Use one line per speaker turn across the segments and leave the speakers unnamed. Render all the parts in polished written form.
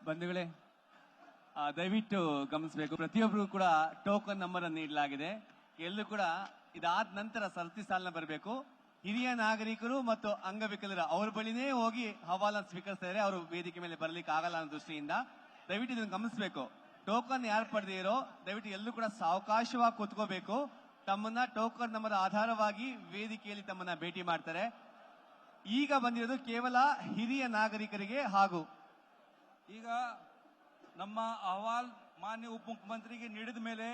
ಬಂಧುಗಳೇ, ದಯವಿಟ್ಟು ಗಮನಿಸಬೇಕು. ಪ್ರತಿಯೊಬ್ಬರು ಕೂಡ ಟೋಕನ್ ನಂಬರ್ ಅನ್ನು ನೀಡಲಾಗಿದೆ. ಎಲ್ಲರೂ ಕೂಡ ಇದಾದ ನಂತರ ಸರತಿ ಸಾಲಿನ ಬರಬೇಕು. ಹಿರಿಯ ನಾಗರಿಕರು ಮತ್ತು ಅಂಗವಿಕಲರ ಅವ್ರ ಬಳಿನೇ ಹೋಗಿ ಹವಾಲನ್ನು ಸ್ವೀಕರಿಸ್ತಾ ಇದ್ದಾರೆ. ಅವರು ವೇದಿಕೆ ಮೇಲೆ ಬರಲಿಕ್ಕೆ ಆಗಲ್ಲ ಅನ್ನೋ ದೃಷ್ಟಿಯಿಂದ ದಯವಿಟ್ಟು ಇದನ್ನು ಗಮನಿಸಬೇಕು. ಟೋಕನ್ ಯಾರು ಪಡೆದಿರೋ ದಯವಿಟ್ಟು ಎಲ್ಲರೂ ಕೂಡ ಸಾವಕಾಶವಾಗಿ ಕೂತ್ಕೋಬೇಕು. ತಮ್ಮನ್ನ ಟೋಕನ್ ನಂಬರ್ ಆಧಾರವಾಗಿ ವೇದಿಕೆಯಲ್ಲಿ ತಮ್ಮನ್ನ ಭೇಟಿ ಮಾಡ್ತಾರೆ. ಈಗ ಬಂದಿರೋದು ಕೇವಲ ಹಿರಿಯ ನಾಗರಿಕರಿಗೆ ಹಾಗೂ
ಈಗ ನಮ್ಮ ಅಹವಾಲ್ ಮಾನ್ಯ ಉಪಮುಖ್ಯಮಂತ್ರಿಗೆ ನೀಡಿದ ಮೇಲೆ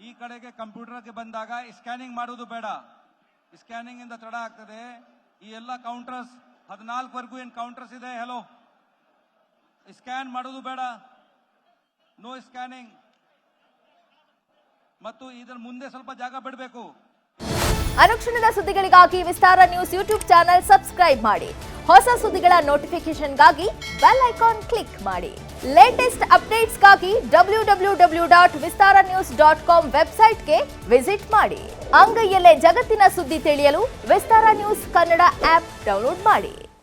ಈ ಕಡೆಗೆ ಕಂಪ್ಯೂಟರ್ಗೆ ಬಂದಾಗ ಸ್ಕ್ಯಾನಿಂಗ್ ಮಾಡುವುದು ಬೇಡ. ಸ್ಕ್ಯಾನಿಂಗ್ ಇಂದ ತಡ ಆಗ್ತದೆ. ಈ ಎಲ್ಲ ಕೌಂಟರ್ಸ್ 14ವರೆಗೂ ಏನು ಕೌಂಟರ್ಸ್ ಇದೆ, ಹೆಲೋ, ಸ್ಕ್ಯಾನ್ ಮಾಡೋದು ಬೇಡ, ನೋ ಸ್ಕ್ಯಾನಿಂಗ್. ಮತ್ತು ಇದರ ಮುಂದೆ ಸ್ವಲ್ಪ ಜಾಗ ಬಿಡಬೇಕು.
ಅನುಕ್ಷಣದ ಸುದ್ದಿಗಳಿಗಾಗಿ ವಿಸ್ತಾರ ನ್ಯೂಸ್ ಯೂಟ್ಯೂಬ್ ಚಾನೆಲ್ ಸಬ್ಸ್ಕ್ರೈಬ್ ಮಾಡಿ. ಹೊಸ ಸುದ್ದಿಗಳ ನೋಟಿಫಿಕೇಶನ್ಗಾಗಿ ಬೆಲ್ ಐಕಾನ್ ಕ್ಲಿಕ್ ಮಾಡಿ. ಲೇಟೆಸ್ಟ್ ಅಪ್ಡೇಟ್ಸ್ಗಾಗಿ www.vistaranews.com ವೆಬ್ಸೈಟ್ಗೆ ವಿಸಿಟ್ ಮಾಡಿ. ಅಂಗೈಯಲ್ಲೇ ಜಗತ್ತಿನ ಸುದ್ದಿ ತಿಳಿಯಲು ವಿಸ್ತಾರ ನ್ಯೂಸ್ ಕನ್ನಡ ಆಪ್ ಡೌನ್ಲೋಡ್ ಮಾಡಿ.